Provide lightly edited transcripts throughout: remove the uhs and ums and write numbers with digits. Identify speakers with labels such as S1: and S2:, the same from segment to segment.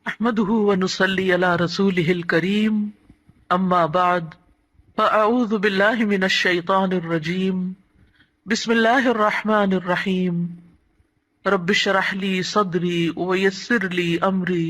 S1: احمده ونصلي على رسوله الكريم اما بعد فاعوذ بالله من الشيطان الرجيم بسم الله الرحمن الرحيم رب اشرح لي صدري ويسر لي امري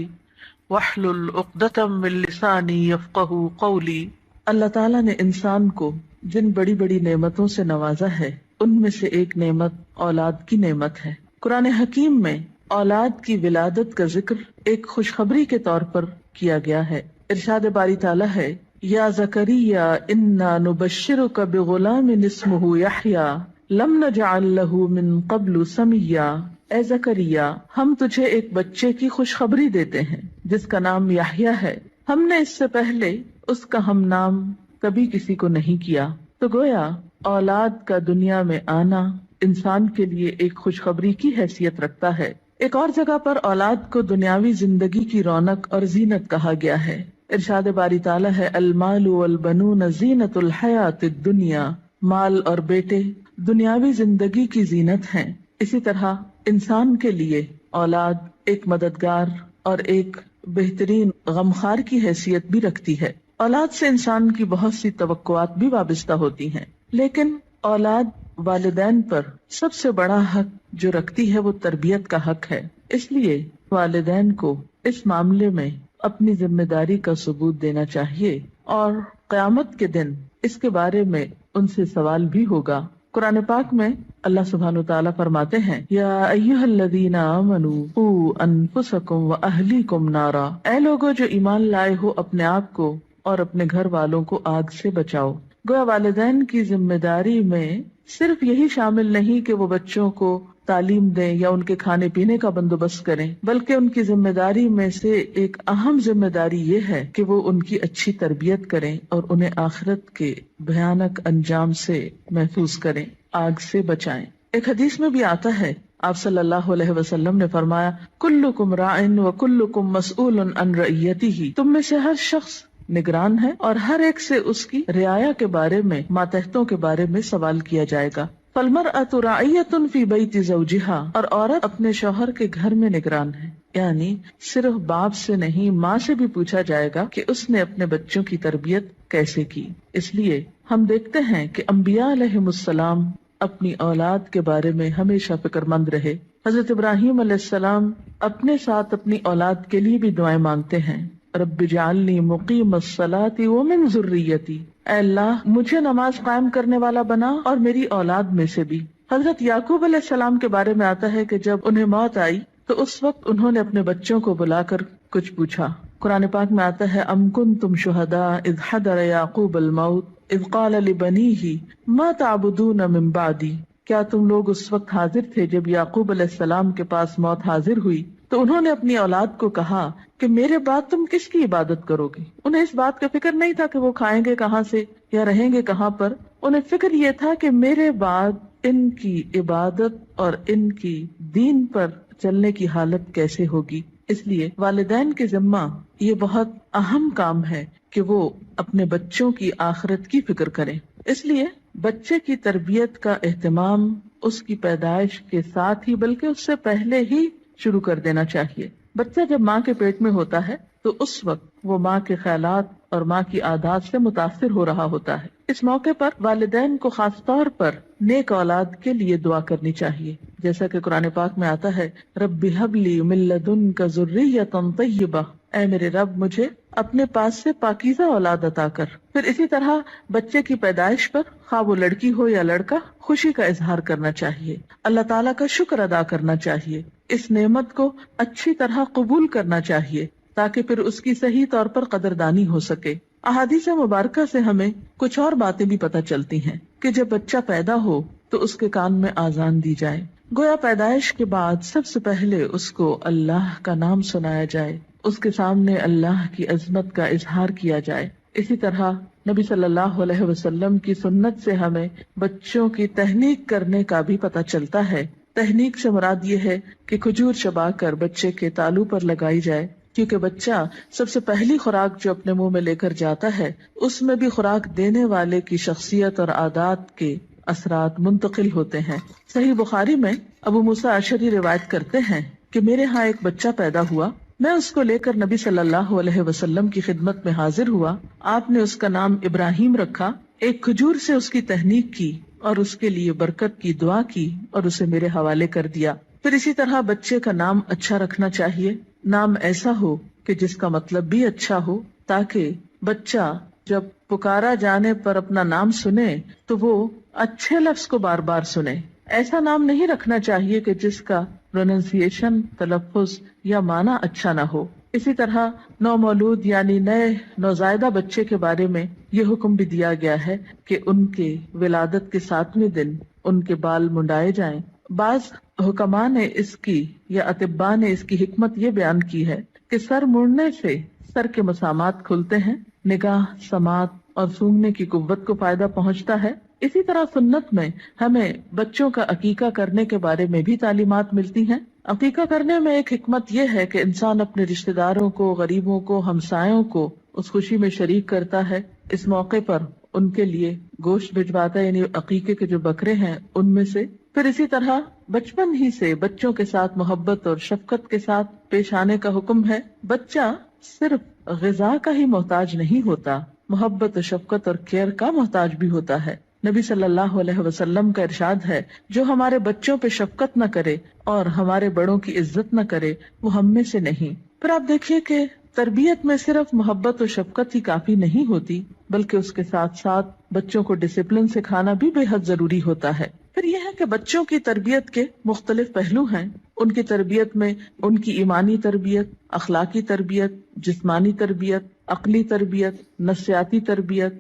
S1: واحلل عقدة من لساني يفقهوا قولي۔ اللہ تعالیٰ نے انسان کو جن بڑی بڑی نعمتوں سے نوازا ہے ان میں سے ایک نعمت اولاد کی نعمت ہے۔ قرآن حکیم میں اولاد کی ولادت کا ذکر ایک خوشخبری کے طور پر کیا گیا ہے۔ ارشاد باری تعالیٰ ہے، یا زکریا انا نبشرک بغلام اسمہ یحییٰ لم نجعل لہ من قبل سمیا۔ اے زکریا، ہم تجھے ایک بچے کی خوشخبری دیتے ہیں جس کا نام یحییٰ ہے، ہم نے اس سے پہلے اس کا ہم نام کبھی کسی کو نہیں کیا۔ تو گویا اولاد کا دنیا میں آنا انسان کے لیے ایک خوشخبری کی حیثیت رکھتا ہے۔ ایک اور جگہ پر اولاد کو دنیاوی زندگی کی رونق اور زینت کہا گیا ہے۔ ارشاد باری تعالیٰ ہے، المال والبنون زینت الحیات الدنیا، مال اور بیٹے دنیاوی زندگی کی زینت ہیں۔ اسی طرح انسان کے لیے اولاد ایک مددگار اور ایک بہترین غمخوار کی حیثیت بھی رکھتی ہے۔ اولاد سے انسان کی بہت سی توقعات بھی وابستہ ہوتی ہیں، لیکن اولاد والدین پر سب سے بڑا حق جو رکھتی ہے وہ تربیت کا حق ہے۔ اس لیے والدین کو اس معاملے میں اپنی ذمہ داری کا ثبوت دینا چاہیے، اور قیامت کے دن اس کے بارے میں ان سے سوال بھی ہوگا۔ قرآن پاک میں اللہ سبحانہ وتعالیٰ فرماتے ہیں، یا ایھا الذین آمنوا قوا انفسکم واہلیکم نارا، اے لوگو جو ایمان لائے ہو اپنے آپ کو اور اپنے گھر والوں کو آگ سے بچاؤ۔ گویا والدین کی ذمہ داری میں صرف یہی شامل نہیں کہ وہ بچوں کو تعلیم دیں یا ان کے کھانے پینے کا بندوبست کریں، بلکہ ان کی ذمہ داری میں سے ایک اہم ذمہ داری یہ ہے کہ وہ ان کی اچھی تربیت کریں اور انہیں آخرت کے بھیانک انجام سے محفوظ کریں، آگ سے بچائیں۔ ایک حدیث میں بھی آتا ہے، آپ صلی اللہ علیہ وسلم نے فرمایا، کلکم راع وکلکم مسئول عن رعیتہ، تم میں سے ہر شخص نگران ہے اور ہر ایک سے اس کی رعایا کے بارے میں، ماتحتوں کے بارے میں سوال کیا جائے گا۔ فالمرأۃ راعیۃ فی بیت زوجہا، اور عورت اپنے شوہر کے گھر میں نگران ہے، یعنی صرف باپ سے نہیں ماں سے بھی پوچھا جائے گا کہ اس نے اپنے بچوں کی تربیت کیسے کی۔ اس لیے ہم دیکھتے ہیں کہ انبیاء علیہم السلام اپنی اولاد کے بارے میں ہمیشہ فکر مند رہے۔ حضرت ابراہیم علیہ السلام اپنے ساتھ اپنی اولاد کے لیے بھی دعائیں مانگتے ہیں، رب اجعلنی مقیم الصلاۃ ومن ذریتی، اے اللہ مجھے نماز قائم کرنے والا بنا اور میری اولاد میں سے بھی۔ حضرت یعقوب علیہ السلام کے بارے میں آتا ہے کہ جب انہیں موت آئی تو اس وقت انہوں نے اپنے بچوں کو بلا کر کچھ پوچھا۔ قرآن پاک میں آتا ہے، ام کنتم شہداء اذ حضر یعقوب الموت اذ قال لبنیہ ما تعبدون من بعدی، کیا تم لوگ اس وقت حاضر تھے جب یعقوب علیہ السلام کے پاس موت حاضر ہوئی تو انہوں نے اپنی اولاد کو کہا کہ میرے بعد تم کس کی عبادت کرو گے؟ انہیں اس بات کا فکر نہیں تھا کہ وہ کھائیں گے کہاں سے یا رہیں گے کہاں پر، انہیں فکر یہ تھا کہ میرے بعد ان کی عبادت اور ان کی دین پر چلنے کی حالت کیسے ہوگی۔ اس لیے والدین کے ذمہ یہ بہت اہم کام ہے کہ وہ اپنے بچوں کی آخرت کی فکر کریں۔ اس لیے بچے کی تربیت کا اہتمام اس کی پیدائش کے ساتھ ہی بلکہ اس سے پہلے ہی شروع کر دینا چاہیے۔ بچہ جب ماں کے پیٹ میں ہوتا ہے تو اس وقت وہ ماں کے خیالات اور ماں کی عادات سے متاثر ہو رہا ہوتا ہے۔ اس موقع پر والدین کو خاص طور پر نیک اولاد کے لیے دعا کرنی چاہیے، جیسا کہ قرآن پاک میں آتا ہے، رب ہب لی من لدنک ذریۃ طیبہ، اے میرے رب مجھے اپنے پاس سے پاکیزہ اولاد عطا کر۔ پھر اسی طرح بچے کی پیدائش پر، خواہ وہ لڑکی ہو یا لڑکا، خوشی کا اظہار کرنا چاہیے، اللہ تعالیٰ کا شکر ادا کرنا چاہیے، اس نعمت کو اچھی طرح قبول کرنا چاہیے تاکہ پھر اس کی صحیح طور پر قدردانی ہو سکے۔ احادیث مبارکہ سے ہمیں کچھ اور باتیں بھی پتہ چلتی ہیں کہ جب بچہ پیدا ہو تو اس کے کان میں آذان دی جائے، گویا پیدائش کے بعد سب سے پہلے اس کو اللہ کا نام سنایا جائے، اس کے سامنے اللہ کی عظمت کا اظہار کیا جائے۔ اسی طرح نبی صلی اللہ علیہ وسلم کی سنت سے ہمیں بچوں کی تہنیک کرنے کا بھی پتہ چلتا ہے۔ تہنیک سے مراد یہ ہے کہ کھجور چبا کر بچے کے تالو پر لگائی جائے، کیونکہ بچہ سب سے پہلی خوراک جو اپنے منہ میں لے کر جاتا ہے اس میں بھی خوراک دینے والے کی شخصیت اور عادات کے اثرات منتقل ہوتے ہیں۔ صحیح بخاری میں ابو موسیٰ اشعری روایت کرتے ہیں کہ میرے ہاں ایک بچہ پیدا ہوا میں اس کو لے کر نبی صلی اللہ علیہ وسلم کی خدمت میں حاضر ہوا. آپ نے اس کا نام ابراہیم رکھا، ایک کھجور سے اس کی تہنیک کی اور اس کے لیے برکت کی دعا کی اور اسے میرے حوالے کر دیا. پھر اسی طرح بچے کا نام اچھا رکھنا چاہیے، نام ایسا ہو کہ جس کا مطلب بھی اچھا ہو، تاکہ بچہ جب پکارا جانے پر اپنا نام سنے تو وہ اچھے لفظ کو بار بار سنے. ایسا نام نہیں رکھنا چاہیے کہ جس کا پروننسیشن، تلفظ یا معنی اچھا نہ ہو. اسی طرح نومولود یعنی نئے نوزائیدہ بچے کے بارے میں یہ حکم بھی دیا گیا ہے کہ ان کے ولادت کے 7ویں دن ان کے بال منڈائے جائیں. بعض حکماء نے اس کی یا اطباء نے اس کی حکمت یہ بیان کی ہے کہ سر مڑنے سے سر کے مسامات کھلتے ہیں، نگاہ، سماعت اور سونگنے کی قوت کو فائدہ پہنچتا ہے. اسی طرح سنت میں ہمیں بچوں کا عقیقہ کرنے کے بارے میں بھی تعلیمات ملتی ہیں. عقیقہ کرنے میں ایک حکمت یہ ہے کہ انسان اپنے رشتہ داروں کو، غریبوں کو، ہمسایوں کو اس خوشی میں شریک کرتا ہے. اس موقع پر ان کے لیے گوشت بھجواتا ہے، یعنی عقیقے کے جو بکرے ہیں ان میں سے. پھر اسی طرح بچپن ہی سے بچوں کے ساتھ محبت اور شفقت کے ساتھ پیش آنے کا حکم ہے. بچہ صرف غذا کا ہی محتاج نہیں ہوتا، محبت و شفقت اور کیئر کا محتاج بھی ہوتا ہے. نبی صلی اللہ علیہ وسلم کا ارشاد ہے، جو ہمارے بچوں پہ شفقت نہ کرے اور ہمارے بڑوں کی عزت نہ کرے وہ ہم میں سے نہیں. پھر آپ دیکھیے کہ تربیت میں صرف محبت و شفقت ہی کافی نہیں ہوتی، بلکہ اس کے ساتھ ساتھ بچوں کو ڈسپلن سکھانا بھی بے حد ضروری ہوتا ہے. پھر یہ ہے کہ بچوں کی تربیت کے مختلف پہلو ہیں. ان کی تربیت میں ان کی ایمانی تربیت، اخلاقی تربیت، جسمانی تربیت، عقلی تربیت، نفسیاتی تربیت،